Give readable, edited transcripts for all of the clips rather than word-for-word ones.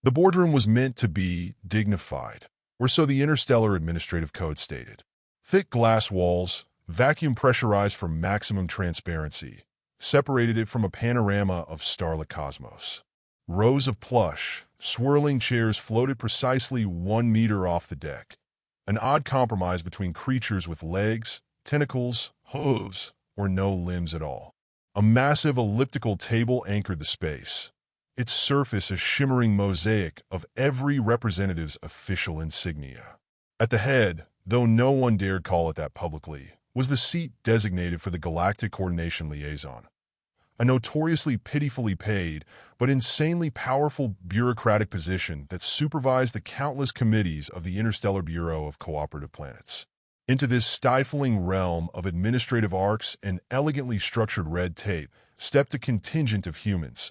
The boardroom was meant to be dignified, or so the Interstellar Administrative Code stated. Thick glass walls, vacuum pressurized for maximum transparency, separated it from a panorama of starlit cosmos. Rows of plush, swirling chairs floated precisely 1 meter off the deck, an odd compromise between creatures with legs, tentacles, hooves, or no limbs at all. A massive elliptical table anchored the space, its surface a shimmering mosaic of every representative's official insignia. At the head, though no one dared call it that publicly, was the seat designated for the Galactic Coordination Liaison, a notoriously pitifully paid but insanely powerful bureaucratic position that supervised the countless committees of the Interstellar Bureau of Cooperative Planets. Into this stifling realm of administrative arcs and elegantly structured red tape stepped a contingent of humans,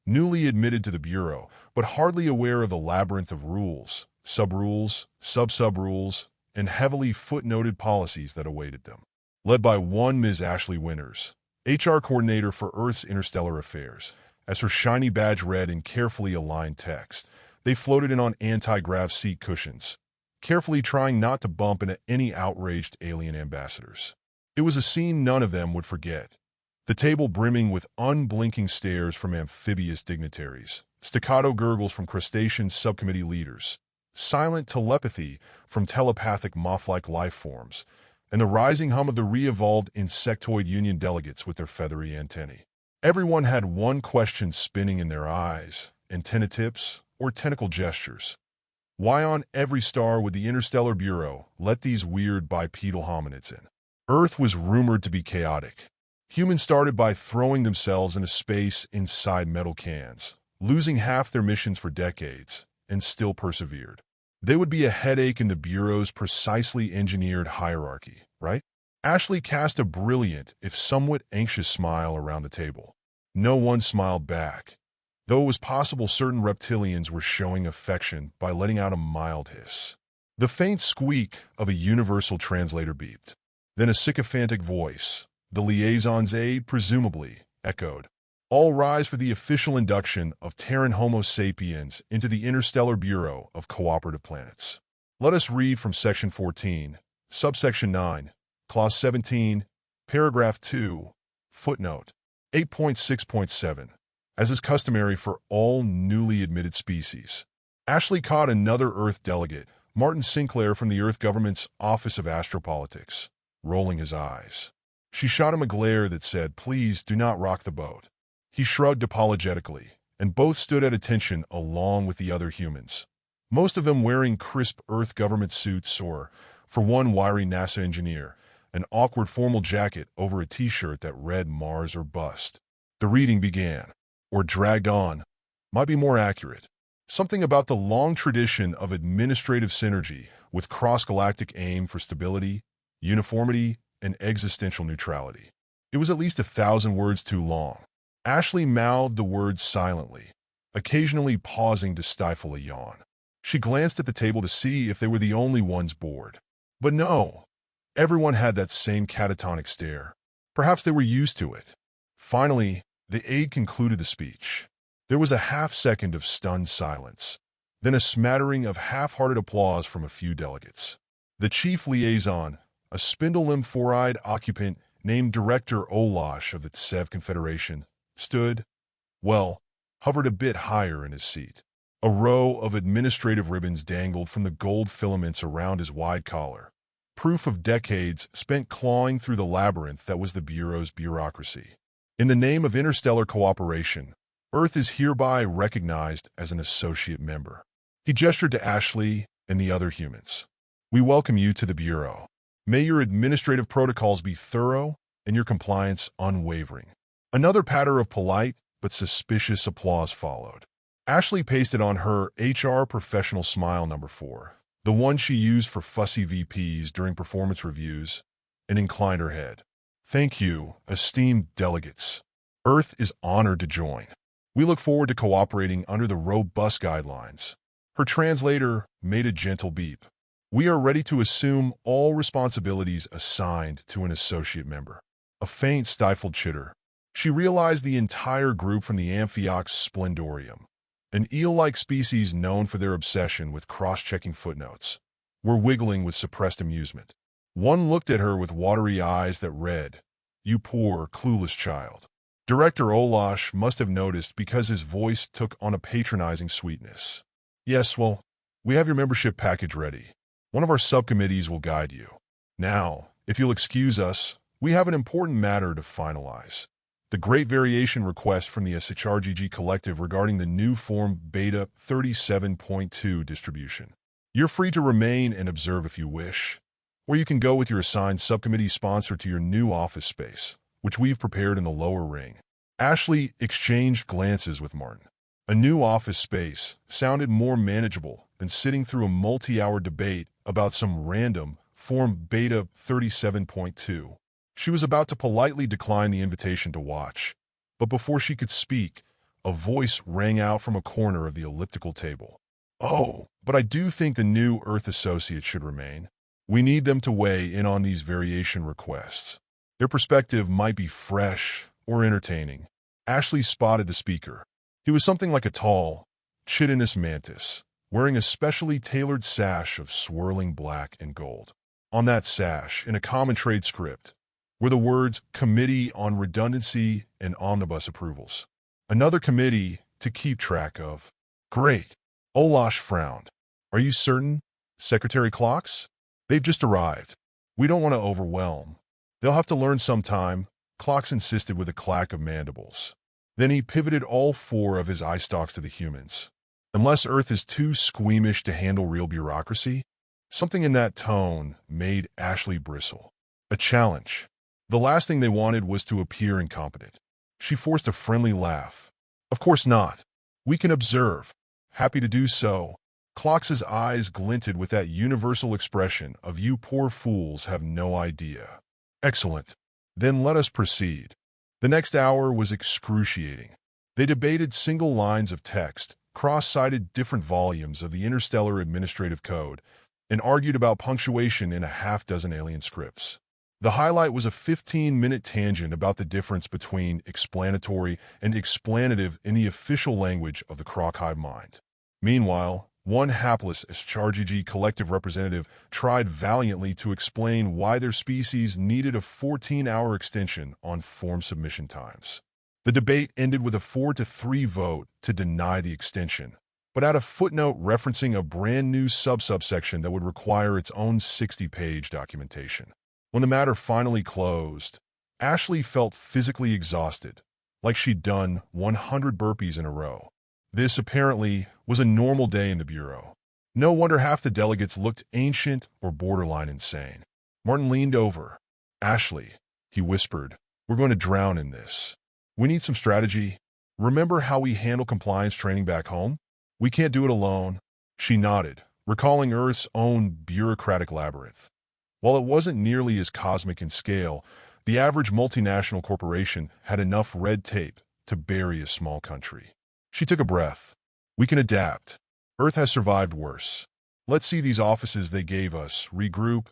newly admitted to the Bureau, but hardly aware of the labyrinth of rules, sub-rules, sub-sub-rules, and heavily footnoted policies that awaited them. Led by one Ms. Ashley Winters, HR Coordinator for Earth's Interstellar Affairs, as her shiny badge read in carefully aligned text, they floated in on anti-grav seat cushions, carefully trying not to bump into any outraged alien ambassadors. It was a scene none of them would forget. The table brimming with unblinking stares from amphibious dignitaries, staccato gurgles from crustacean subcommittee leaders, silent telepathy from telepathic moth-like life forms, and the rising hum of the re-evolved insectoid union delegates with their feathery antennae. Everyone had one question spinning in their eyes: antenna tips or tentacle gestures. Why on every star would the Interstellar Bureau let these weird bipedal hominids in? Earth was rumored to be chaotic. Humans started by throwing themselves into space inside metal cans, losing half their missions for decades, and still persevered. They would be a headache in the Bureau's precisely engineered hierarchy, right? Ashley cast a brilliant, if somewhat anxious smile around the table. No one smiled back, though it was possible certain reptilians were showing affection by letting out a mild hiss. The faint squeak of a universal translator beeped. Then a sycophantic voice, the liaison's aide presumably, echoed, "All rise for the official induction of Terran Homo sapiens into the Interstellar Bureau of Cooperative Planets." Let us read from Section 14, Subsection 9, Clause 17, Paragraph 2, Footnote 8.6.7. As is customary for all newly admitted species. Ashley caught another Earth delegate, Martin Sinclair from the Earth government's Office of Astropolitics, rolling his eyes. She shot him a glare that said, "Please do not rock the boat." He shrugged apologetically, and both stood at attention along with the other humans, most of them wearing crisp Earth government suits or, for one wiry NASA engineer, an awkward formal jacket over a t-shirt that read Mars or Bust. The reading began, or dragged on, might be more accurate. Something about the long tradition of administrative synergy with cross-galactic aim for stability, uniformity, and existential neutrality. It was at least 1,000 words too long. Ashley mouthed the words silently, occasionally pausing to stifle a yawn. She glanced at the table to see if they were the only ones bored. But no, everyone had that same catatonic stare. Perhaps they were used to it. Finally, the aide concluded the speech. There was a half-second of stunned silence, then a smattering of half-hearted applause from a few delegates. The chief liaison, a spindle-limbed four-eyed occupant named Director Olash of the Tsev Confederation, hovered a bit higher in his seat. A row of administrative ribbons dangled from the gold filaments around his wide collar, proof of decades spent clawing through the labyrinth that was the Bureau's bureaucracy. In the name of interstellar cooperation, Earth is hereby recognized as an associate member. He gestured to Ashley and the other humans. We welcome you to the Bureau. May your administrative protocols be thorough and your compliance unwavering. Another patter of polite but suspicious applause followed. Ashley pasted on her HR professional smile number 4, the one she used for fussy VPs during performance reviews, and inclined her head. Thank you, esteemed delegates. Earth is honored to join. We look forward to cooperating under the robust guidelines. Her translator made a gentle beep. We are ready to assume all responsibilities assigned to an associate member. A faint stifled chitter. She realized the entire group from the Amphiox Splendorium, an eel-like species known for their obsession with cross-checking footnotes, were wiggling with suppressed amusement. One looked at her with watery eyes that read, "You poor, clueless child." Director Olash must have noticed because his voice took on a patronizing sweetness. "Yes, well, we have your membership package ready. One of our subcommittees will guide you. Now, if you'll excuse us, we have an important matter to finalize. The Great Variation request from the SHRGG Collective regarding the new Form Beta 37.2 distribution. You're free to remain and observe if you wish, or you can go with your assigned subcommittee sponsor to your new office space, which we've prepared in the lower ring." Ashley exchanged glances with Martin. A new office space sounded more manageable than sitting through a multi-hour debate about some random Form Beta 37.2. She was about to politely decline the invitation to watch, but before she could speak, a voice rang out from a corner of the elliptical table. "Oh, but I do think the new Earth associates should remain. We need them to weigh in on these variation requests. Their perspective might be fresh or entertaining." Ashley spotted the speaker. He was something like a tall, chitinous mantis, wearing a specially tailored sash of swirling black and gold. On that sash, in a common trade script, were the words Committee on Redundancy and Omnibus Approvals. Another committee to keep track of. "Great." Olash frowned. "Are you certain, Secretary Clocks? They've just arrived. We don't want to overwhelm. They'll have to learn sometime," Clocks insisted with a clack of mandibles. Then he pivoted all four of his eye stalks to the humans. "Unless Earth is too squeamish to handle real bureaucracy?" Something in that tone made Ashley bristle. A challenge. The last thing they wanted was to appear incompetent. She forced a friendly laugh. "Of course not. We can observe. Happy to do so." Clocks's eyes glinted with that universal expression of "you poor fools have no idea." "Excellent. Then let us proceed." The next hour was excruciating. They debated single lines of text, cross-cited different volumes of the Interstellar Administrative Code, and argued about punctuation in a half-dozen alien scripts. The highlight was a 15-minute tangent about the difference between explanatory and explanative in the official language of the Croc hive mind. Meanwhile, one hapless SHRGG collective representative tried valiantly to explain why their species needed a 14-hour extension on form submission times. The debate ended with a 4-3 vote to deny the extension, but add a footnote referencing a brand new subsection that would require its own 60-page documentation. When the matter finally closed, Ashley felt physically exhausted, like she'd done 100 burpees in a row. This, apparently, was a normal day in the Bureau. No wonder half the delegates looked ancient or borderline insane. Martin leaned over. "Ashley," he whispered, "we're going to drown in this. We need some strategy. Remember how we handle compliance training back home? We can't do it alone." She nodded, recalling Earth's own bureaucratic labyrinth. While it wasn't nearly as cosmic in scale, the average multinational corporation had enough red tape to bury a small country. She took a breath. "We can adapt. Earth has survived worse. Let's see these offices they gave us, regroup,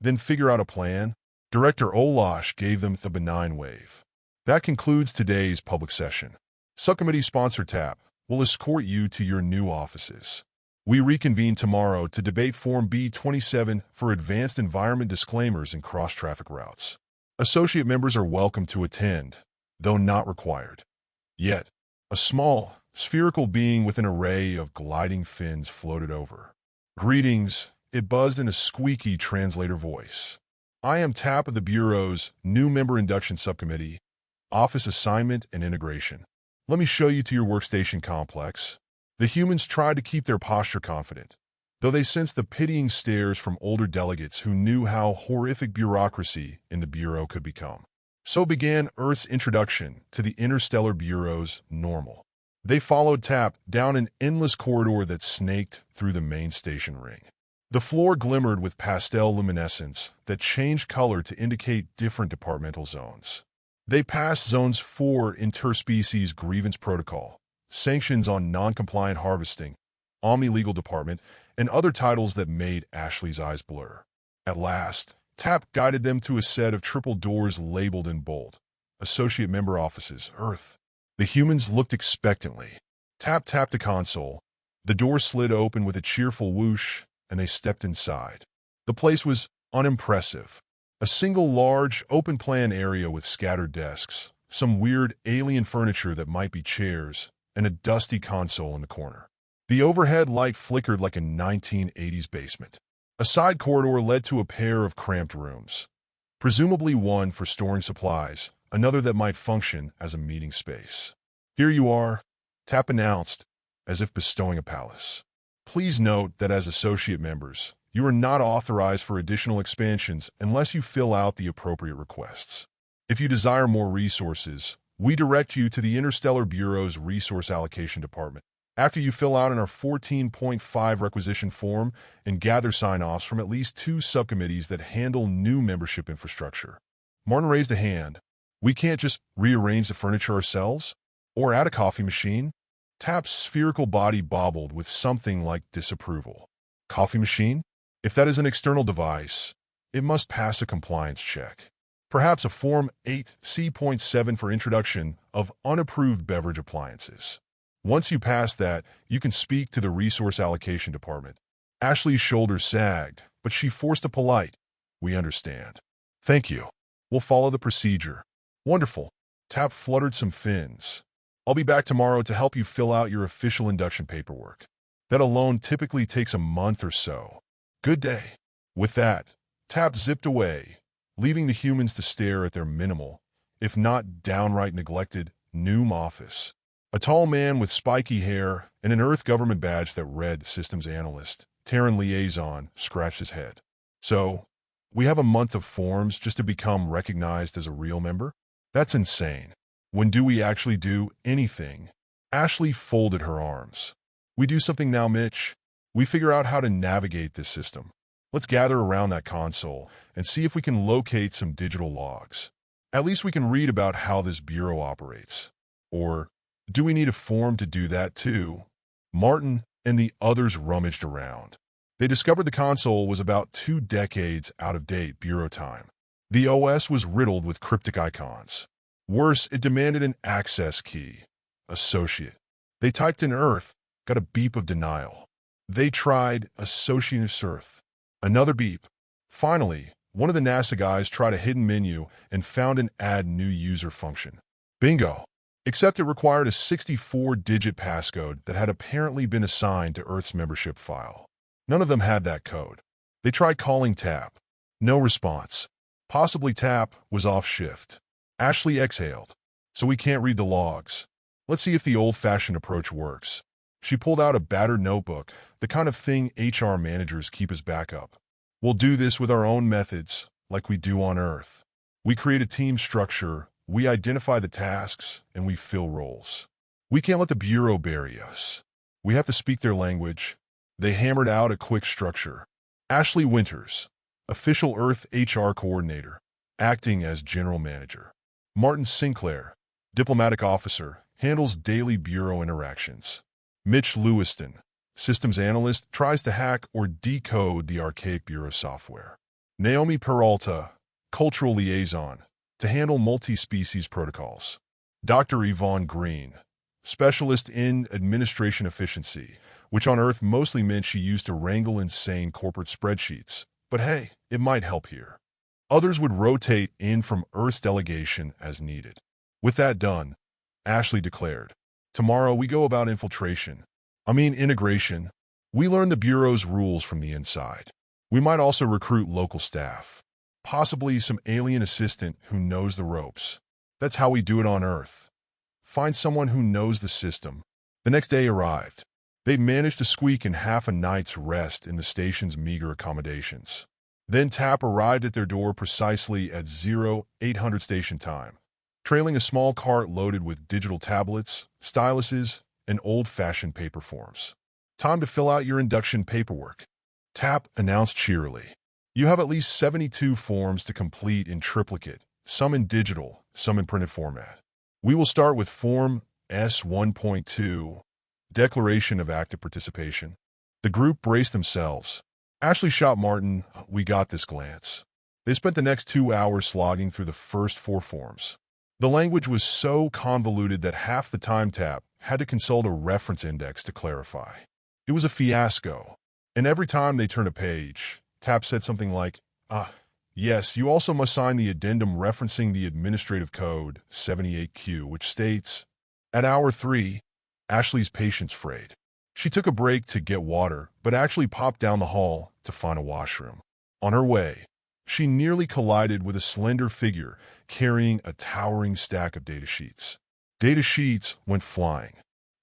then figure out a plan." Director Olash gave them the benign wave. "That concludes today's public session. Subcommittee Sponsor Tap will escort you to your new offices. We reconvene tomorrow to debate Form B27 for advanced environment disclaimers and cross-traffic routes. Associate members are welcome to attend, though not required." Yet, a small, spherical being with an array of gliding fins floated over. "Greetings," it buzzed in a squeaky translator voice. "I am TAP of the Bureau's new member induction subcommittee, Office Assignment and Integration. Let me show you to your workstation complex." The humans tried to keep their posture confident, though they sensed the pitying stares from older delegates who knew how horrific bureaucracy in the Bureau could become. So began Earth's introduction to the Interstellar Bureau's normal. They followed TAP down an endless corridor that snaked through the main station ring. The floor glimmered with pastel luminescence that changed color to indicate different departmental zones. They passed Zones 4 Interspecies Grievance Protocol, Sanctions on Non-Compliant Harvesting, Omni Legal Department, and other titles that made Ashley's eyes blur. At last, TAP guided them to a set of triple doors labeled in bold. Associate Member Offices, Earth. The humans looked expectantly. Tap tapped the console. The door slid open with a cheerful whoosh, and they stepped inside. The place was unimpressive. A single large, open-plan area with scattered desks, some weird alien furniture that might be chairs, and a dusty console in the corner. The overhead light flickered like a 1980s basement. A side corridor led to a pair of cramped rooms, presumably one for storing supplies, another that might function as a meeting space. "Here you are," Tap announced, as if bestowing a palace. "Please note that as associate members, you are not authorized for additional expansions unless you fill out the appropriate requests. If you desire more resources, we direct you to the Interstellar Bureau's Resource Allocation Department. After you fill out in our 14.5 requisition form and gather sign-offs from at least 2 subcommittees that handle new membership infrastructure." Martin raised a hand. "We can't just rearrange the furniture ourselves? Or add a coffee machine?" Tap's spherical body bobbled with something like disapproval. "Coffee machine? If that is an external device, it must pass a compliance check. Perhaps a Form 8C.7 for introduction of unapproved beverage appliances. Once you pass that, you can speak to the Resource Allocation Department." Ashley's shoulders sagged, but she forced a polite, "We understand. Thank you. We'll follow the procedure." "Wonderful." Tap fluttered some fins. "I'll be back tomorrow to help you fill out your official induction paperwork. That alone typically takes a month or so. Good day." With that, Tap zipped away, leaving the humans to stare at their minimal, if not downright neglected, new office. A tall man with spiky hair and an Earth government badge that read Systems Analyst, Terran Liaison, scratched his head. "So, we have a month of forms just to become recognized as a real member? That's insane. When do we actually do anything?" Ashley folded her arms. "We do something now, Mitch. We figure out how to navigate this system. Let's gather around that console and see if we can locate some digital logs. At least we can read about how this bureau operates. Or, do we need a form to do that too?" Martin and the others rummaged around. They discovered the console was about 2 decades out of date bureau time. The OS was riddled with cryptic icons. Worse, it demanded an access key. Associate. They typed in Earth, got a beep of denial. They tried Associate Earth. Another beep. Finally, one of the NASA guys tried a hidden menu and found an Add New User function. Bingo! Except it required a 64-digit passcode that had apparently been assigned to Earth's membership file. None of them had that code. They tried calling Tap. No response. Possibly Tap was off shift. Ashley exhaled. "So we can't read the logs. Let's see if the old-fashioned approach works." She pulled out a battered notebook, the kind of thing HR managers keep as backup. "We'll do this with our own methods, like we do on Earth. We create a team structure, we identify the tasks, and we fill roles. We can't let the Bureau bury us. We have to speak their language." They hammered out a quick structure. Ashley Winters, official Earth HR coordinator, acting as general manager. Martin Sinclair, diplomatic officer, handles daily bureau interactions. Mitch Lewiston, systems analyst, tries to hack or decode the archaic bureau software. Naomi Peralta, cultural liaison, to handle multi-species protocols. Dr. Yvonne Green, specialist in administration efficiency, which on Earth mostly meant she used to wrangle insane corporate spreadsheets. But hey, it might help here. Others would rotate in from Earth's delegation as needed. With that done, Ashley declared, "Tomorrow we go about integration. We learn the Bureau's rules from the inside. We might also recruit local staff. Possibly some alien assistant who knows the ropes. That's how we do it on Earth. Find someone who knows the system." The next day arrived. They'd managed to squeak in half a night's rest in the station's meager accommodations. Then Tap arrived at their door precisely at 0800 station time, trailing a small cart loaded with digital tablets, styluses, and old-fashioned paper forms. "Time to fill out your induction paperwork," Tap announced cheerily. "You have at least 72 forms to complete in triplicate, some in digital, some in printed format. We will start with Form S1.2, Declaration of Active Participation." The group braced themselves. Ashley shot Martin, "We got this" glance. They spent the next 2 hours slogging through the first 4 forms. The language was so convoluted that half the time Tap had to consult a reference index to clarify. It was a fiasco. And every time they turned a page, Tap said something like, yes, you also must sign the addendum referencing the Administrative Code 78Q, which states, at hour 3, Ashley's patience frayed. She took a break to get water, but actually popped down the hall to find a washroom. On her way, she nearly collided with a slender figure carrying a towering stack of data sheets. Data sheets went flying.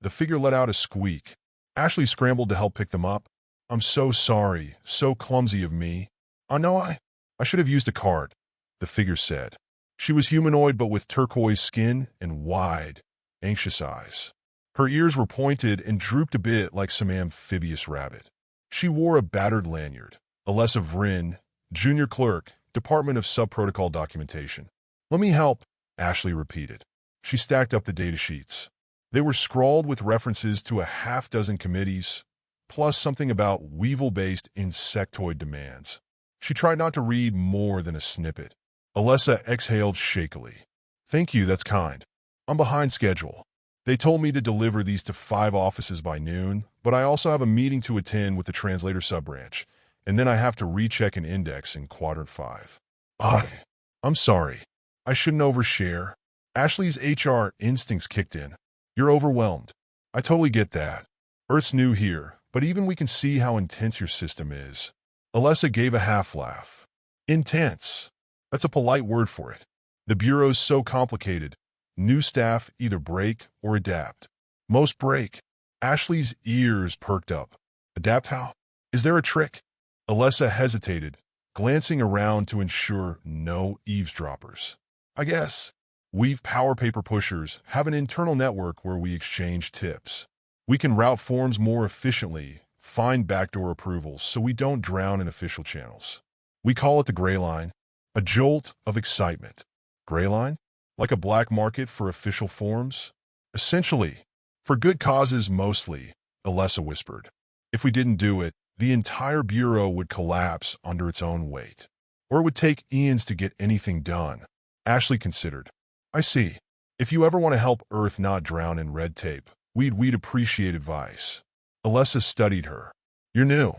The figure let out a squeak. Ashley scrambled to help pick them up. I'm so sorry, so clumsy of me. I know I should have used a cart, the figure said. She was humanoid but with turquoise skin and wide, anxious eyes. Her ears were pointed and drooped a bit like some amphibious rabbit. She wore a battered lanyard. Alessa Vrin, junior clerk, Department of Sub-Protocol Documentation. Let me help, Ashley repeated. She stacked up the data sheets. They were scrawled with references to a half-dozen committees, plus something about weevil-based insectoid demands. She tried not to read more than a snippet. Alessa exhaled shakily. Thank you, that's kind. I'm behind schedule. They told me to deliver these to 5 offices by noon, but I also have a meeting to attend with the translator sub-branch, and then I have to recheck an index in quadrant 5. I'm sorry. I shouldn't overshare. Ashley's HR instincts kicked in. You're overwhelmed. I totally get that. Earth's new here, but even we can see how intense your system is. Alessa gave a half-laugh. Intense. That's a polite word for it. The Bureau's so complicated. New staff either break or adapt. Most break. Ashley's ears perked up. Adapt how? Is there a trick? Alessa hesitated, glancing around to ensure no eavesdroppers. I guess. We've power paper pushers have an internal network where we exchange tips. We can route forms more efficiently, find backdoor approvals so we don't drown in official channels. We call it the gray line, a jolt of excitement. Gray line? Like a black market for official forms? Essentially. For good causes mostly, Alessa whispered. If we didn't do it, the entire Bureau would collapse under its own weight. Or it would take eons to get anything done. Ashley considered. I see. If you ever want to help Earth not drown in red tape, we'd appreciate advice. Alessa studied her. You're new.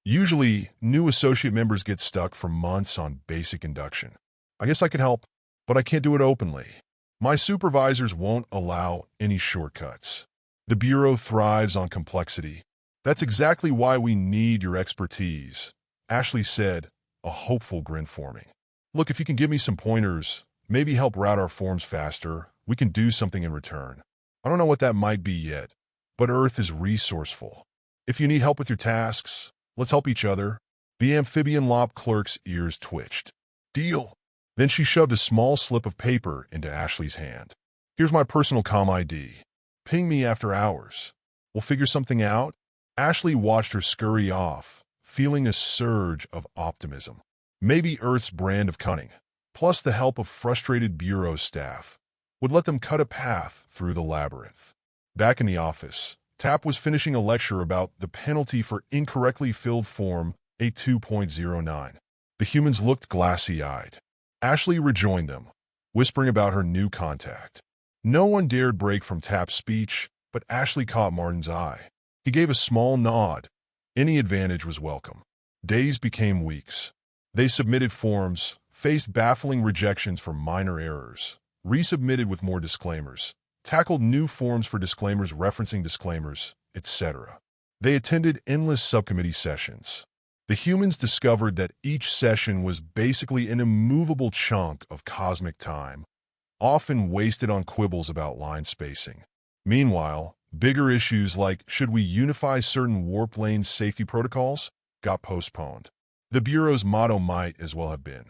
Usually, new associate members get stuck for months on basic induction. I guess I could help, but I can't do it openly. My supervisors won't allow any shortcuts. The Bureau thrives on complexity. That's exactly why we need your expertise, Ashley said, a hopeful grin forming. Look, if you can give me some pointers, maybe help route our forms faster, we can do something in return. I don't know what that might be yet, but Earth is resourceful. If you need help with your tasks, let's help each other. The amphibian lop clerk's ears twitched. Deal. Then she shoved a small slip of paper into Ashley's hand. Here's my personal comm ID. Ping me after hours. We'll figure something out. Ashley watched her scurry off, feeling a surge of optimism. Maybe Earth's brand of cunning, plus the help of frustrated Bureau staff, would let them cut a path through the labyrinth. Back in the office, Tap was finishing a lecture about the penalty for incorrectly filled form A2.09. The humans looked glassy-eyed. Ashley rejoined them, whispering about her new contact. No one dared break from Tap's speech, but Ashley caught Martin's eye. He gave a small nod. Any advantage was welcome. Days became weeks. They submitted forms, faced baffling rejections for minor errors, resubmitted with more disclaimers, tackled new forms for disclaimers referencing disclaimers, etc. They attended endless subcommittee sessions. The humans discovered that each session was basically an immovable chunk of cosmic time, often wasted on quibbles about line spacing. Meanwhile, bigger issues like should we unify certain warp lane safety protocols got postponed. The Bureau's motto might as well have been,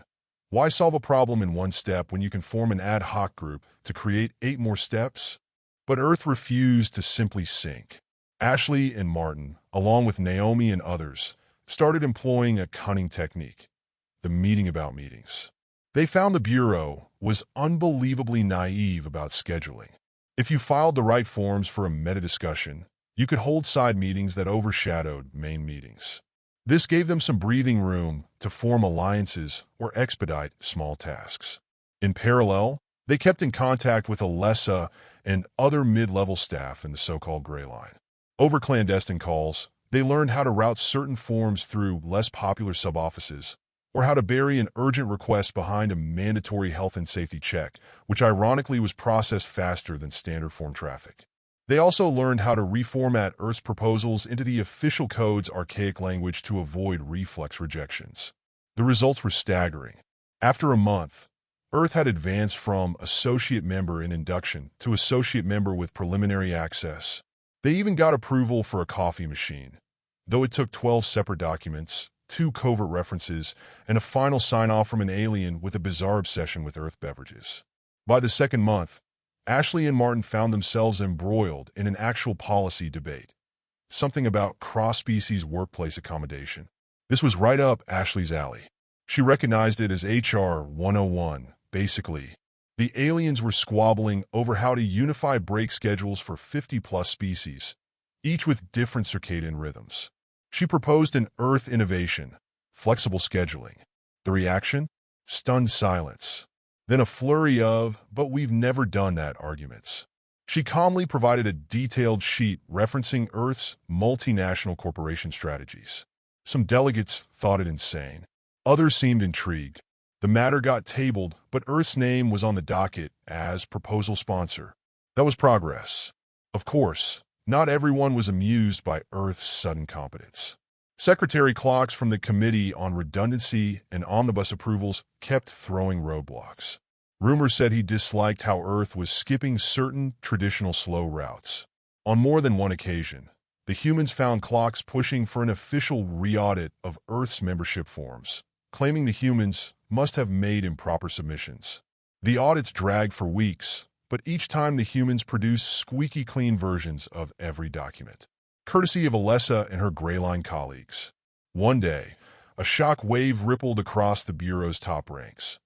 why solve a problem in one step when you can form an ad hoc group to create 8 more steps? But Earth refused to simply sink. Ashley and Martin, along with Naomi and others, started employing a cunning technique, the meeting about meetings. They found the Bureau was unbelievably naive about scheduling. If you filed the right forms for a meta-discussion, you could hold side meetings that overshadowed main meetings. This gave them some breathing room to form alliances or expedite small tasks. In parallel, They kept in contact with Alessa and other mid-level staff in the so-called Gray Line. Over clandestine calls, they learned how to route certain forms through less popular sub-offices, or how to bury an urgent request behind a mandatory health and safety check, which ironically was processed faster than standard form traffic. They also learned how to reformat Earth's proposals into the official code's archaic language to avoid reflex rejections. The results were staggering. After a month, Earth had advanced from associate member in induction to associate member with preliminary access. They even got approval for a coffee machine, though it took 12 separate documents, 2 covert references, and a final sign-off from an alien with a bizarre obsession with Earth beverages. By the second month, Ashley and Martin found themselves embroiled in an actual policy debate, something about cross-species workplace accommodation. This was right up Ashley's alley. She recognized it as HR 101, basically. The aliens were squabbling over how to unify break schedules for 50-plus species, each with different circadian rhythms. She proposed an Earth innovation, flexible scheduling. The reaction? Stunned silence. Then a flurry of, "but we've never done that" arguments. She calmly provided a detailed sheet referencing Earth's multinational corporation strategies. Some delegates thought it insane. Others seemed intrigued. The matter got tabled, but Earth's name was on the docket as proposal sponsor. That was progress. Of course, not everyone was amused by Earth's sudden competence. Secretary Clocks from the Committee on Redundancy and Omnibus Approvals kept throwing roadblocks. Rumors said he disliked how Earth was skipping certain traditional slow routes. On more than one occasion, the humans found Clocks pushing for an official re-audit of Earth's membership forms, claiming the humans must have made improper submissions. The audits dragged for weeks, but each time the humans produced squeaky clean versions of every document, courtesy of Alessa and her Gray Line colleagues. One day, a shock wave rippled across the Bureau's top ranks.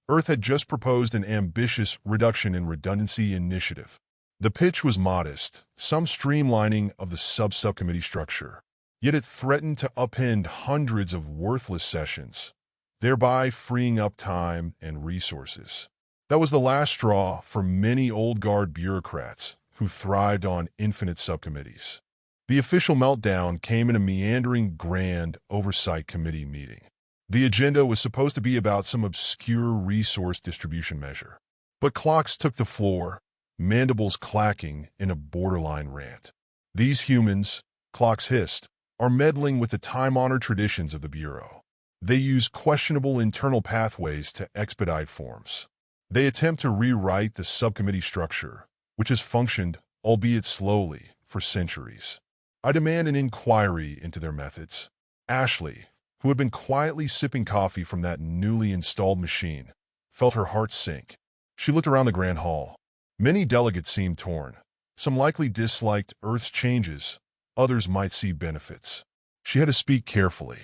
Earth had just proposed an ambitious reduction in redundancy initiative. The pitch was modest, some streamlining of the subcommittee structure, yet it threatened to upend hundreds of worthless sessions, thereby freeing up time and resources. That was the last straw for many old guard bureaucrats who thrived on infinite subcommittees. The official meltdown came in a meandering Grand Oversight Committee meeting. The agenda was supposed to be about some obscure resource distribution measure. But Clocks took the floor, mandibles clacking in a borderline rant. These humans, Clocks hissed, are meddling with the time-honored traditions of the Bureau. They use questionable internal pathways to expedite forms. They attempt to rewrite the subcommittee structure, which has functioned, albeit slowly, for centuries. I demand an inquiry into their methods. Ashley, who had been quietly sipping coffee from that newly installed machine, felt her heart sink. She looked around the grand hall. Many delegates seemed torn. Some likely disliked Earth's changes. Others might see benefits. She had to speak carefully.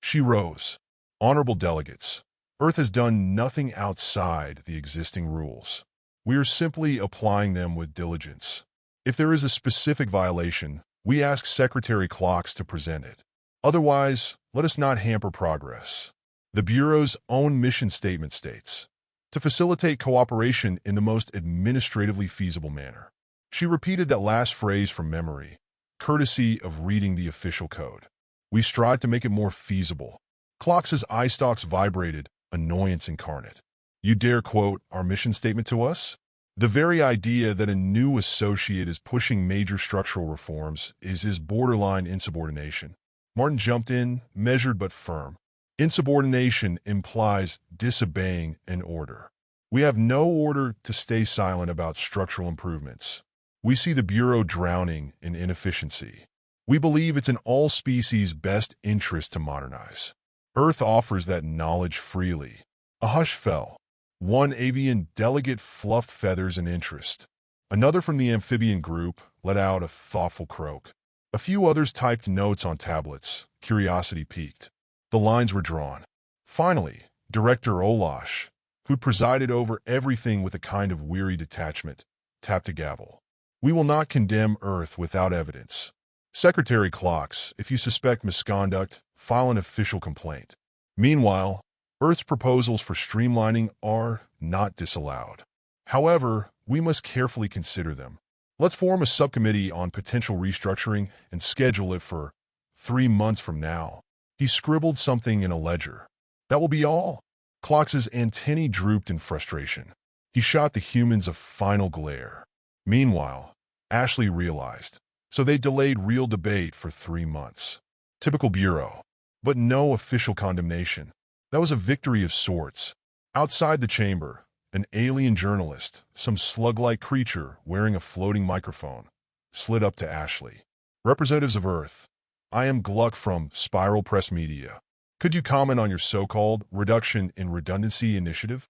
She rose. Honorable delegates, Earth has done nothing outside the existing rules. We are simply applying them with diligence. If there is a specific violation, we ask Secretary Clocks to present it. Otherwise, let us not hamper progress. The Bureau's own mission statement states, to facilitate cooperation in the most administratively feasible manner. She repeated that last phrase from memory, courtesy of reading the official code. We strive to make it more feasible. Clocks' eye stalks vibrated, annoyance incarnate. You dare quote our mission statement to us? The very idea that a new associate is pushing major structural reforms is his borderline insubordination. Martin jumped in, measured but firm. Insubordination implies disobeying an order. We have no order to stay silent about structural improvements. We see the Bureau drowning in inefficiency. We believe it's in all species' best interest to modernize. Earth offers that knowledge freely. A hush fell. One avian delegate fluffed feathers in interest. Another from the amphibian group let out a thoughtful croak. A few others typed notes on tablets. Curiosity piqued. The lines were drawn. Finally, Director Olash, who'd presided over everything with a kind of weary detachment, tapped a gavel. We will not condemn Earth without evidence. Secretary Clocks, if you suspect misconduct, file an official complaint. Meanwhile, Earth's proposals for streamlining are not disallowed. However, we must carefully consider them. Let's form a subcommittee on potential restructuring and schedule it for 3 months from now. He scribbled something in a ledger. That will be all. Clox's antennae drooped in frustration. He shot the humans a final glare. Meanwhile, Ashley realized. So they delayed real debate for 3 months. Typical Bureau. But no official condemnation. That was a victory of sorts. Outside the chamber, an alien journalist, some slug-like creature wearing a floating microphone, slid up to Ashley. Representatives of Earth, I am Gluck from Spiral Press Media. Could you comment on your so-called reduction in redundancy initiative?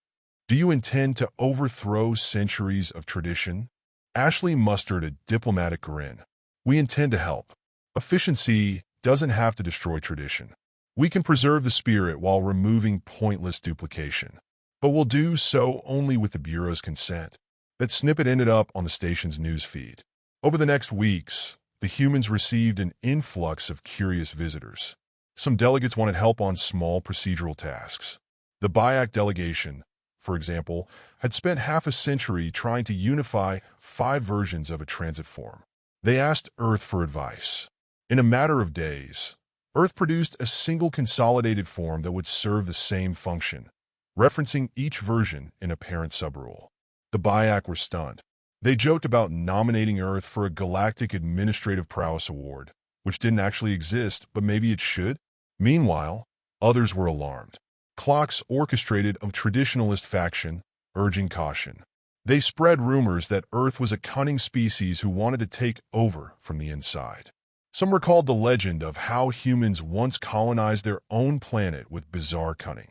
Do you intend to overthrow centuries of tradition? Ashley mustered a diplomatic grin. We intend to help. Efficiency doesn't have to destroy tradition. We can preserve the spirit while removing pointless duplication. But we'll do so only with the Bureau's consent. That snippet ended up on the station's news feed. Over the next weeks, the humans received an influx of curious visitors. Some delegates wanted help on small procedural tasks. The BIAC delegation, for example, had spent half a century trying to unify 5 versions of a transit form. They asked Earth for advice. In a matter of days, Earth produced a single consolidated form that would serve the same function, referencing each version in a parent subrule. The BIAC were stunned. They joked about nominating Earth for a Galactic Administrative Prowess Award, which didn't actually exist, but maybe it should. Meanwhile, others were alarmed. Clocks orchestrated a traditionalist faction, urging caution. They spread rumors that Earth was a cunning species who wanted to take over from the inside. Some recalled the legend of how humans once colonized their own planet with bizarre cunning.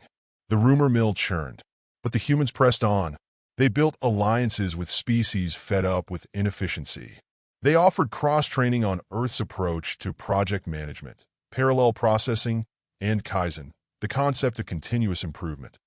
The rumor mill churned, but the humans pressed on. They built alliances with species fed up with inefficiency. They offered cross-training on Earth's approach to project management, parallel processing, and Kaizen, the concept of continuous improvement.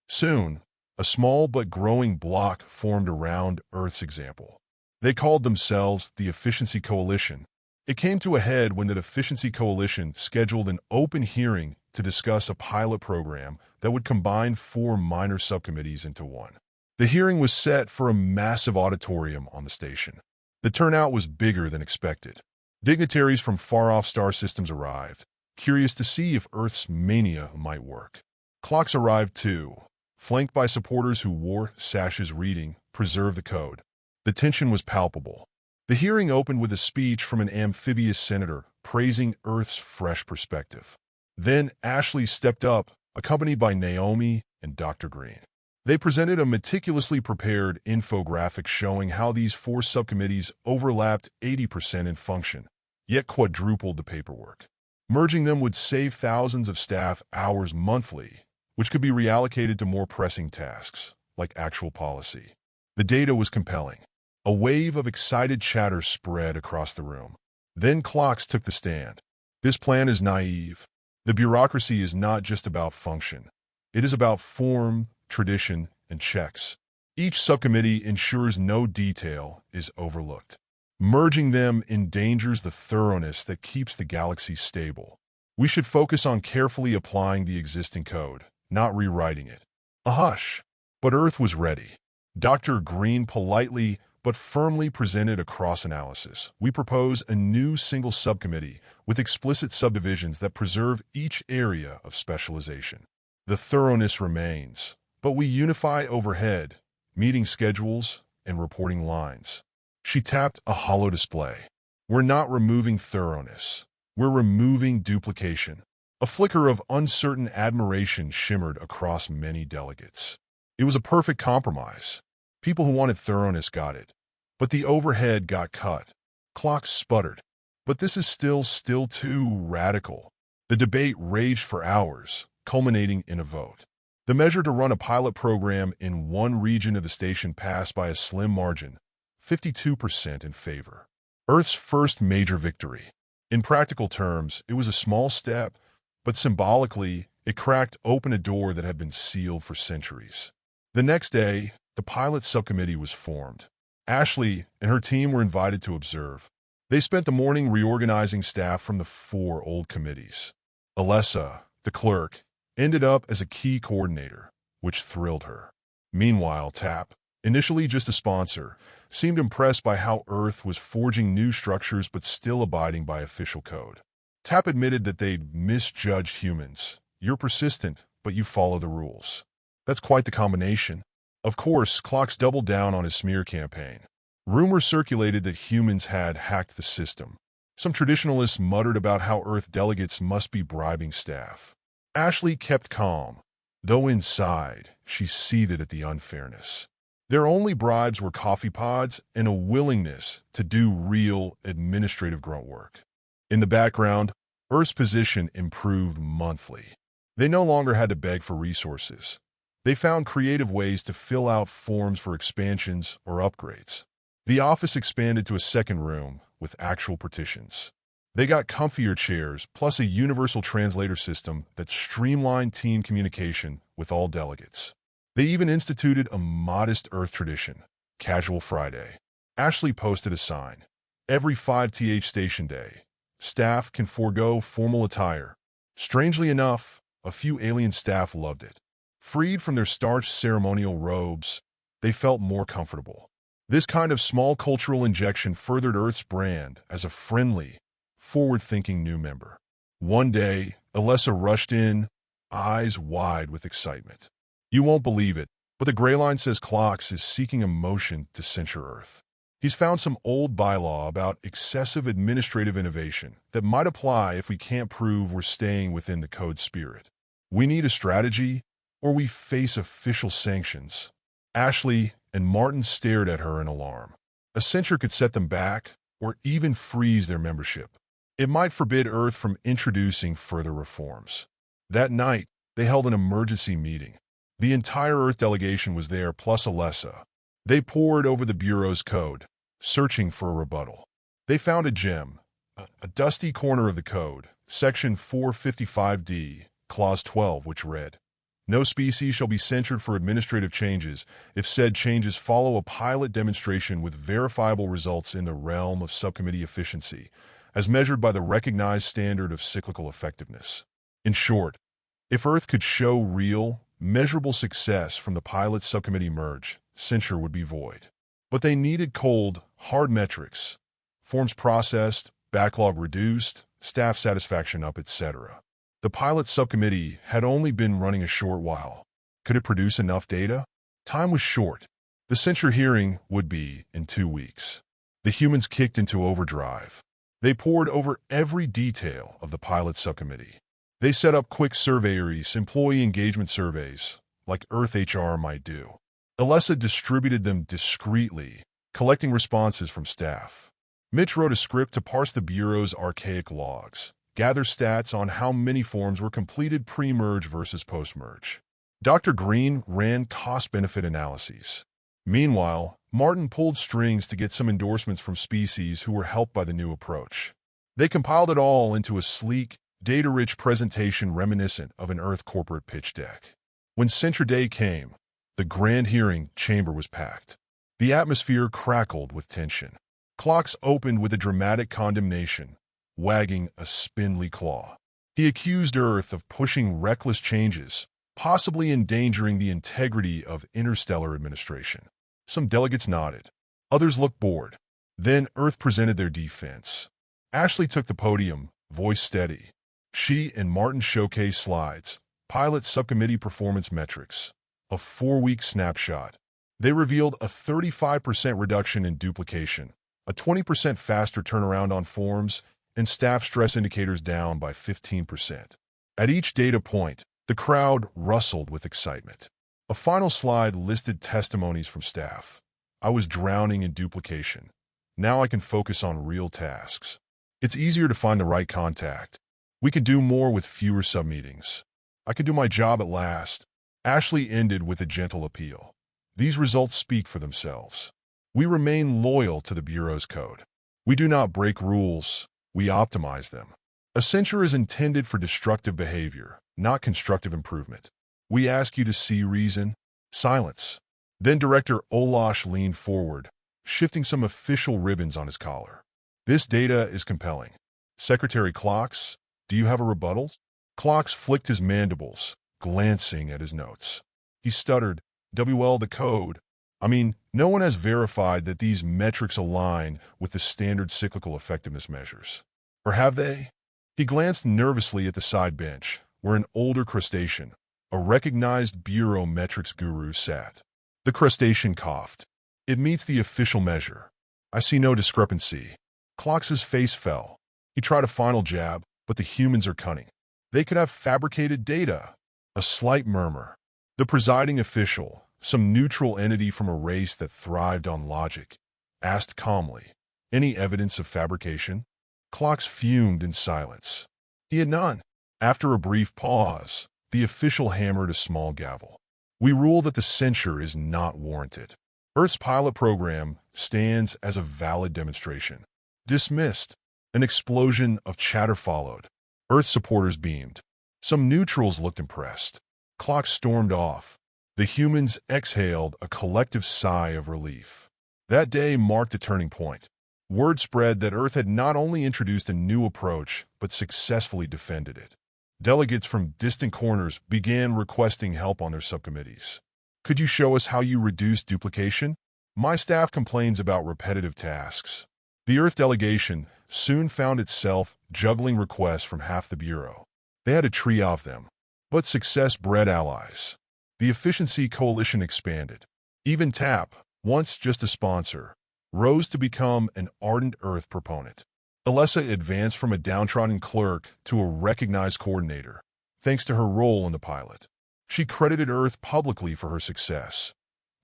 Soon, a small but growing bloc formed around Earth's example. They called themselves the Efficiency Coalition. It came to a head when the Efficiency Coalition scheduled an open hearing to discuss a pilot program that would combine 4 minor subcommittees into one. The hearing was set for a massive auditorium on the station. The turnout was bigger than expected. Dignitaries from far-off star systems arrived, curious to see if Earth's mania might work. Clocks arrived too, flanked by supporters who wore sashes reading, "Preserve the Code." The tension was palpable. The hearing opened with a speech from an amphibious senator praising Earth's fresh perspective. Then Ashley stepped up, accompanied by Naomi and Dr. Green. They presented a meticulously prepared infographic showing how these 4 subcommittees overlapped 80% in function, yet quadrupled the paperwork. Merging them would save thousands of staff hours monthly, which could be reallocated to more pressing tasks, like actual policy. The data was compelling. A wave of excited chatter spread across the room. Then Clocks took the stand. This plan is naive. The bureaucracy is not just about function. It is about form, tradition, and checks. Each subcommittee ensures no detail is overlooked. Merging them endangers the thoroughness that keeps the galaxy stable. We should focus on carefully applying the existing code, not rewriting it. A hush. But Earth was ready. Dr. Green politely but firmly presented a cross-analysis. We propose a new single subcommittee with explicit subdivisions that preserve each area of specialization. The thoroughness remains, but we unify overhead, meeting schedules, and reporting lines. She tapped a hollow display. We're not removing thoroughness. We're removing duplication. A flicker of uncertain admiration shimmered across many delegates. It was a perfect compromise. People who wanted thoroughness got it, but the overhead got cut. Clocks sputtered. But this is still too radical. The debate raged for hours, culminating in a vote. The measure to run a pilot program in one region of the station passed by a slim margin, 52% in favor. Earth's first major victory. In practical terms, it was a small step, but symbolically, it cracked open a door that had been sealed for centuries. The next day, the pilot subcommittee was formed. Ashley and her team were invited to observe. They spent the morning reorganizing staff from the 4 old committees. Alessa, the clerk, ended up as a key coordinator, which thrilled her. Meanwhile, Tap, initially just a sponsor, seemed impressed by how Earth was forging new structures but still abiding by official code. TAP admitted that they'd misjudged humans. You're persistent, but you follow the rules. That's quite the combination. Of course, Clocks doubled down on his smear campaign. Rumors circulated that humans had hacked the system. Some traditionalists muttered about how Earth delegates must be bribing staff. Ashley kept calm, though inside, she seethed at the unfairness. Their only bribes were coffee pods and a willingness to do real administrative grunt work. In the background, Earth's position improved monthly. They no longer had to beg for resources. They found creative ways to fill out forms for expansions or upgrades. The office expanded to a second room with actual partitions. They got comfier chairs plus a universal translator system that streamlined team communication with all delegates. They even instituted a modest Earth tradition, Casual Friday. Ashley posted a sign. Every 5th station day, staff can forego formal attire. Strangely enough, a few alien staff loved it. Freed from their starched ceremonial robes, they felt more comfortable. This kind of small cultural injection furthered Earth's brand as a friendly, forward-thinking new member. One day, Alessa rushed in, eyes wide with excitement. You won't believe it, but the Gray Line says Clocks is seeking a motion to censure Earth. He's found some old bylaw about excessive administrative innovation that might apply if we can't prove we're staying within the code spirit. We need a strategy, or we face official sanctions. Ashley and Martin stared at her in alarm. A censure could set them back, or even freeze their membership. It might forbid Earth from introducing further reforms. That night, they held an emergency meeting. The entire Earth delegation was there, plus Alessa. They pored over the Bureau's code, searching for a rebuttal. They found a gem, a dusty corner of the code, Section 455D, Clause 12, which read, "No species shall be censured for administrative changes if said changes follow a pilot demonstration with verifiable results in the realm of subcommittee efficiency, as measured by the recognized standard of cyclical effectiveness." In short, if Earth could show real, measurable success from the pilot subcommittee merge, censure would be void. But they needed cold, hard metrics, forms processed, backlog reduced, staff satisfaction up, etc. The pilot subcommittee had only been running a short while. Could it produce enough data? Time was short. The censure hearing would be in 2 weeks. The humans kicked into overdrive. They pored over every detail of the pilot subcommittee. They set up quick surveys, employee engagement surveys, like Earth HR might do. Alessa distributed them discreetly, collecting responses from staff. Mitch wrote a script to parse the Bureau's archaic logs, gather stats on how many forms were completed pre-merge versus post-merge. Dr. Green ran cost-benefit analyses. Meanwhile, Martin pulled strings to get some endorsements from species who were helped by the new approach. They compiled it all into a sleek, data-rich presentation reminiscent of an Earth corporate pitch deck. When Censure Day came, the grand hearing chamber was packed. The atmosphere crackled with tension. Clocks opened with a dramatic condemnation, wagging a spindly claw. He accused Earth of pushing reckless changes, possibly endangering the integrity of interstellar administration. Some delegates nodded. Others looked bored. Then Earth presented their defense. Ashley took the podium, voice steady. She and Martin showcased slides, pilot subcommittee performance metrics, a 4-week snapshot. They revealed a 35% reduction in duplication, a 20% faster turnaround on forms, and staff stress indicators down by 15%. At each data point, the crowd rustled with excitement. A final slide listed testimonies from staff. "I was drowning in duplication. Now I can focus on real tasks. It's easier to find the right contact. We could do more with fewer submeetings. I could do my job at last." Ashley ended with a gentle appeal. "These results speak for themselves. We remain loyal to the Bureau's code. We do not break rules, we optimize them. A censure is intended for destructive behavior, not constructive improvement. We ask you to see reason." Silence. Then Director Olash leaned forward, shifting some official ribbons on his collar. "This data is compelling. Secretary Clocks, do you have a rebuttal?" Clocks flicked his mandibles, glancing at his notes. He stuttered, "WL the code. I mean, no one has verified that these metrics align with the standard cyclical effectiveness measures. Or have they? He glanced nervously at the side bench, where an older crustacean, a recognized Bureau metrics guru, sat. The crustacean coughed. It meets the official measure. I see no discrepancy. Clox's face fell. He tried a final jab, but the humans are cunning. They could have fabricated data. A slight murmur. The presiding official, some neutral entity from a race that thrived on logic, asked calmly, "Any evidence of fabrication?" Clox fumed in silence. He had none. After a brief pause, the official hammered a small gavel. "We rule that the censure is not warranted. Earth's pilot program stands as a valid demonstration." Dismissed. An explosion of chatter followed. Earth supporters beamed. Some neutrals looked impressed. Clox stormed off. The humans exhaled a collective sigh of relief. That day marked a turning point. Word spread that Earth had not only introduced a new approach, but successfully defended it. Delegates from distant corners began requesting help on their subcommittees. "Could you show us how you reduce duplication? My staff complains about repetitive tasks." The Earth delegation soon found itself juggling requests from half the Bureau. They had a trio of them, but success bred allies. The efficiency coalition expanded. Even TAP, once just a sponsor, rose to become an ardent Earth proponent. Alessa advanced from a downtrodden clerk to a recognized coordinator, thanks to her role in the pilot. She credited Earth publicly for her success,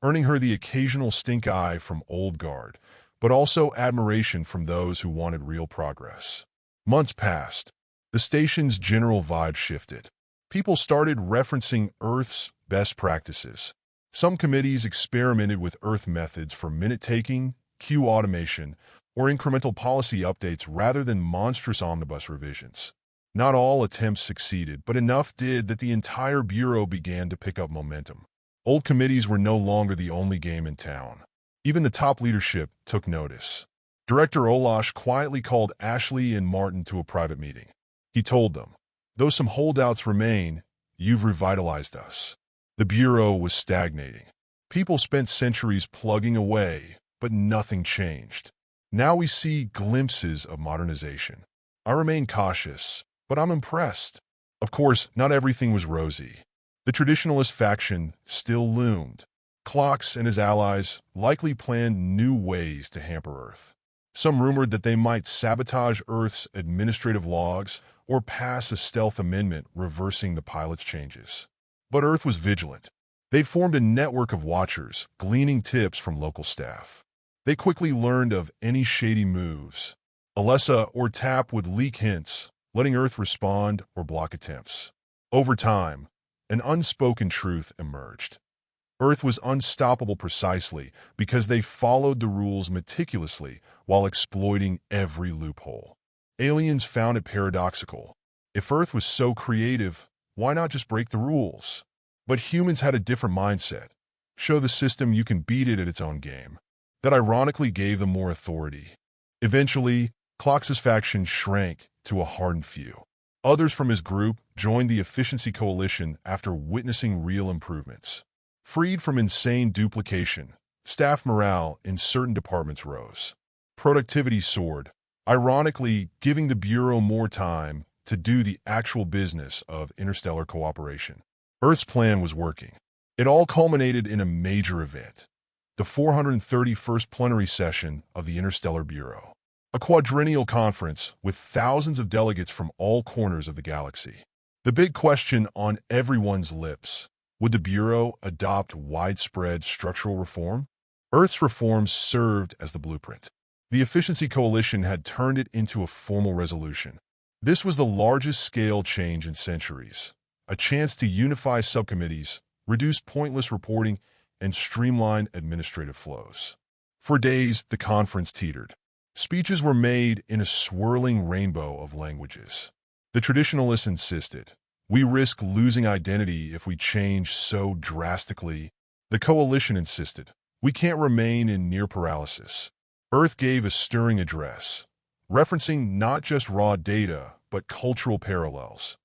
earning her the occasional stink eye from old guard, but also admiration from those who wanted real progress. Months passed. The station's general vibe shifted. People started referencing Earth's best practices. Some committees experimented with Earth methods for minute-taking, queue automation, or incremental policy updates rather than monstrous omnibus revisions. Not all attempts succeeded, but enough did that the entire Bureau began to pick up momentum. Old committees were no longer the only game in town. Even the top leadership took notice. Director Olash quietly called Ashley and Martin to a private meeting. He told them, "Though some holdouts remain, you've revitalized us." The Bureau was stagnating. People spent centuries plugging away, but nothing changed. Now we see glimpses of modernization. I remain cautious, but I'm impressed. Of course, not everything was rosy. The traditionalist faction still loomed. Clox and his allies likely planned new ways to hamper Earth. Some rumored that they might sabotage Earth's administrative logs or pass a stealth amendment reversing the pilot's changes. But Earth was vigilant. They formed a network of watchers, gleaning tips from local staff. They quickly learned of any shady moves. Alessa or TAP would leak hints, letting Earth respond or block attempts. Over time, an unspoken truth emerged. Earth was unstoppable precisely because they followed the rules meticulously while exploiting every loophole. Aliens found it paradoxical. If Earth was so creative, why not just break the rules? But humans had a different mindset. Show the system you can beat it at its own game. That ironically gave them more authority. Eventually, Clox's faction shrank to a hardened few. Others from his group joined the Efficiency Coalition after witnessing real improvements. Freed from insane duplication, staff morale in certain departments rose. Productivity soared, ironically giving the Bureau more time to do the actual business of interstellar cooperation. Earth's plan was working. It all culminated in a major event, the 431st plenary session of the Interstellar Bureau, a quadrennial conference with thousands of delegates from all corners of the galaxy. The big question on everyone's lips: would the Bureau adopt widespread structural reform? Earth's reforms served as the blueprint. The Efficiency Coalition had turned it into a formal resolution. This was the largest-scale change in centuries, a chance to unify subcommittees, reduce pointless reporting, and streamline administrative flows. For days, the conference teetered. Speeches were made in a swirling rainbow of languages. The traditionalists insisted, "We risk losing identity if we change so drastically." The coalition insisted, "We can't remain in near paralysis." Earth gave a stirring address, referencing not just raw data, but cultural parallels.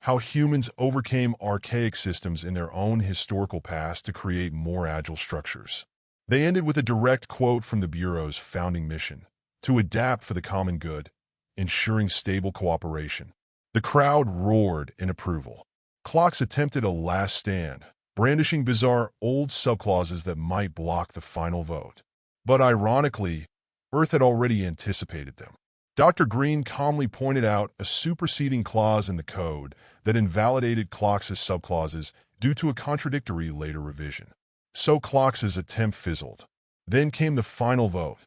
How humans overcame archaic systems in their own historical past to create more agile structures. They ended with a direct quote from the Bureau's founding mission: to adapt for the common good, ensuring stable cooperation. The crowd roared in approval. Clocks attempted a last stand, brandishing bizarre old subclauses that might block the final vote. But ironically, Earth had already anticipated them. Dr. Green calmly pointed out a superseding clause in the code that invalidated Clocks' subclauses due to a contradictory later revision. So Clocks' attempt fizzled. Then came the final vote.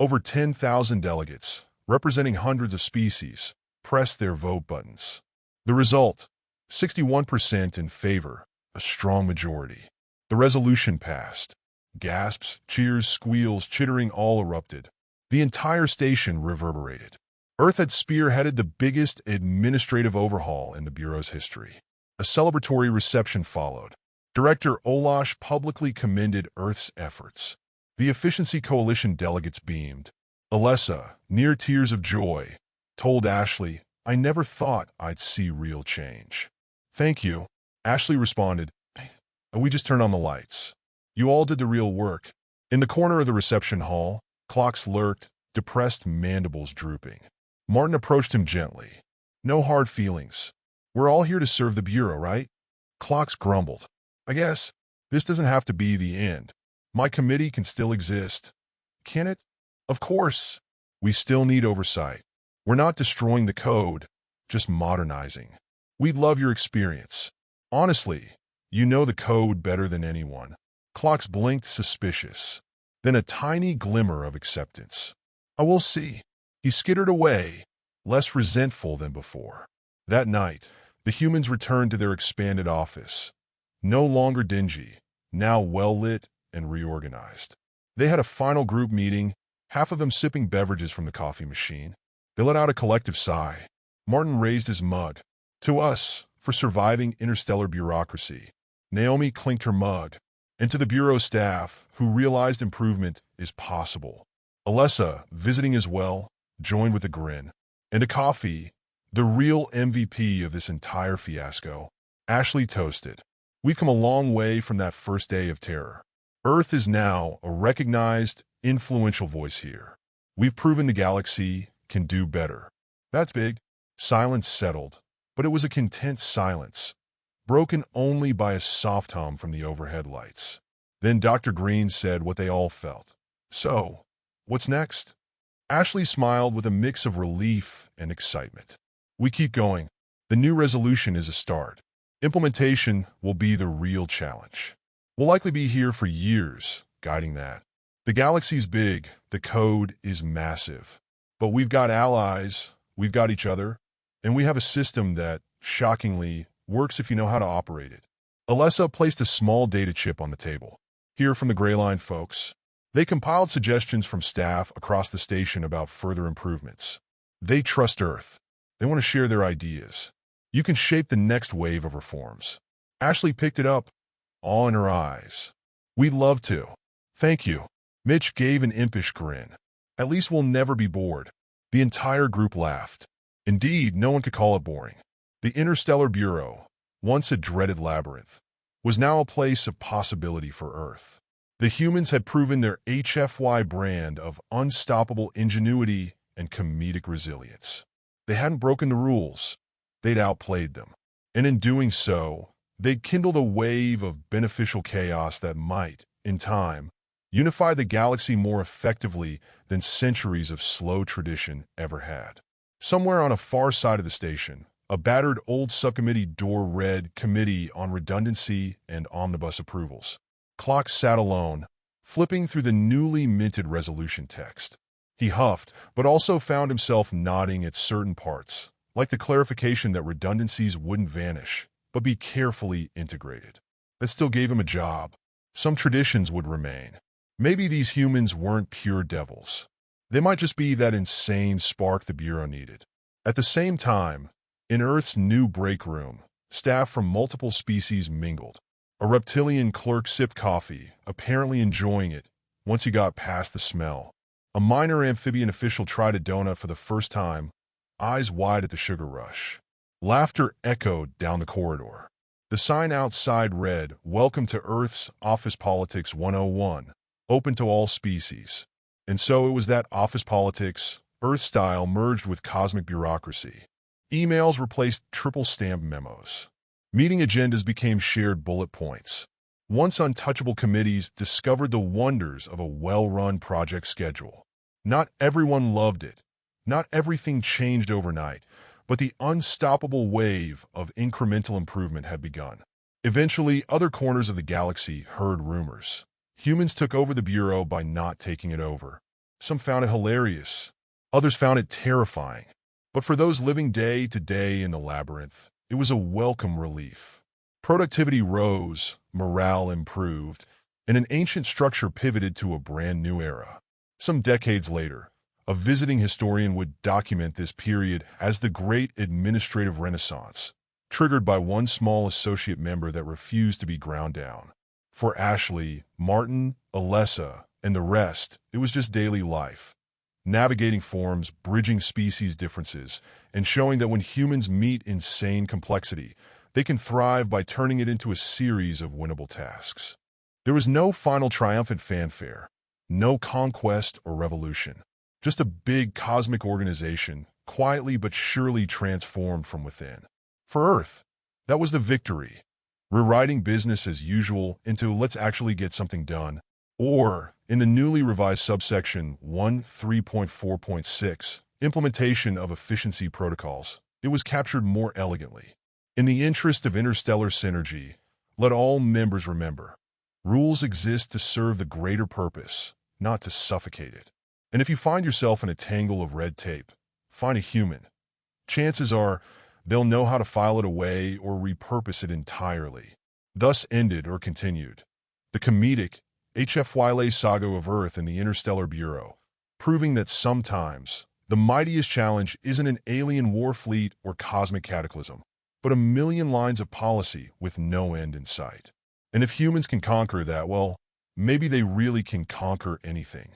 Over 10,000 delegates, representing hundreds of species, pressed their vote buttons. The result: 61% in favor, a strong majority. The resolution passed. Gasps, cheers, squeals, chittering all erupted. The entire station reverberated. Earth had spearheaded the biggest administrative overhaul in the Bureau's history. A celebratory reception followed. Director Olash publicly commended Earth's efforts. The Efficiency Coalition delegates beamed. Alessa, near tears of joy, told Ashley, "I never thought I'd see real change." "Thank you," Ashley responded. "We just turned on the lights. You all did the real work." In the corner of the reception hall, Clocks lurked, depressed mandibles drooping. Martin approached him gently. "No hard feelings. We're all here to serve the Bureau, right?" Clocks grumbled. "I guess this doesn't have to be the end. My committee can still exist." "Can it?" "Of course. We still need oversight. We're not destroying the code, just modernizing. We'd love your experience. Honestly, you know the code better than anyone." Clocks blinked, suspicious. Then a tiny glimmer of acceptance. "I will see." He skittered away, less resentful than before. That night, the humans returned to their expanded office. No longer dingy, now well-lit and reorganized. They had a final group meeting, half of them sipping beverages from the coffee machine. They let out a collective sigh. Martin raised his mug. "To us, for surviving interstellar bureaucracy." Naomi clinked her mug. And to the Bureau staff, who realized improvement is possible. Alessa, visiting as well, joined with a grin. And to Coffee, the real MVP of this entire fiasco. Ashley toasted. "We've come a long way from that first day of terror. Earth is now a recognized, influential voice here. We've proven the galaxy can do better." "That's big." Silence settled, but it was a content silence, broken only by a soft hum from the overhead lights. Then Dr. Green said what they all felt. "So, what's next?" Ashley smiled with a mix of relief and excitement. "We keep going. The new resolution is a start. Implementation will be the real challenge. We'll likely be here for years, guiding that. The galaxy's big, the code is massive. But we've got allies, we've got each other, and we have a system that, shockingly, works if you know how to operate it." Alessa placed a small data chip on the table. "Here from the Gray Line folks." They compiled suggestions from staff across the station about further improvements. They trust Earth. They want to share their ideas. You can shape the next wave of reforms. Ashley picked it up, awe in her eyes. "We'd love to." "Thank you." Mitch gave an impish grin. "At least we'll never be bored." The entire group laughed. Indeed, no one could call it boring. The Interstellar Bureau, once a dreaded labyrinth, was now a place of possibility for Earth. The humans had proven their HFY brand of unstoppable ingenuity and comedic resilience. They hadn't broken the rules. They'd outplayed them. And in doing so, they'd kindled a wave of beneficial chaos that might, in time, unify the galaxy more effectively than centuries of slow tradition ever had. Somewhere on a far side of the station, a battered old subcommittee door read Committee on Redundancy and Omnibus Approvals. Clocks sat alone, flipping through the newly minted resolution text. He huffed, but also found himself nodding at certain parts, like the clarification that redundancies wouldn't vanish, but be carefully integrated. That still gave him a job. Some traditions would remain. Maybe these humans weren't pure devils. They might just be that insane spark the Bureau needed. At the same time, in Earth's new break room, staff from multiple species mingled. A reptilian clerk sipped coffee, apparently enjoying it, once he got past the smell. A minor amphibian official tried a donut for the first time, eyes wide at the sugar rush. Laughter echoed down the corridor. The sign outside read, "Welcome to Earth's Office Politics 101, open to all species. And so it was that office politics, Earth style, merged with cosmic bureaucracy. Emails replaced triple-stamp memos. Meeting agendas became shared bullet points. Once untouchable committees discovered the wonders of a well-run project schedule. Not everyone loved it. Not everything changed overnight, but the unstoppable wave of incremental improvement had begun. Eventually, other corners of the galaxy heard rumors. Humans took over the Bureau by not taking it over. Some found it hilarious. Others found it terrifying. But for those living day to day in the labyrinth, it was a welcome relief. Productivity rose, morale improved, and an ancient structure pivoted to a brand new era. Some decades later, a visiting historian would document this period as the Great Administrative Renaissance, triggered by one small associate member that refused to be ground down. For Ashley, Martin, Alessa, and the rest, it was just daily life. Navigating forms, bridging species differences, and showing that when humans meet insane complexity, they can thrive by turning it into a series of winnable tasks. There was no final triumphant fanfare, no conquest or revolution, just a big cosmic organization, quietly but surely transformed from within. For Earth, that was the victory. Rewriting business as usual into let's actually get something done. Or, in the newly revised subsection 1.3.4.6, implementation of efficiency protocols, it was captured more elegantly. In the interest of interstellar synergy, let all members remember, rules exist to serve the greater purpose, not to suffocate it. And if you find yourself in a tangle of red tape, find a human. Chances are, they'll know how to file it away or repurpose it entirely. Thus ended or continued the comedic HFY saga of Earth and the Interstellar Bureau, proving that sometimes the mightiest challenge isn't an alien war fleet or cosmic cataclysm, but a million lines of policy with no end in sight. And if humans can conquer that, well, maybe they really can conquer anything.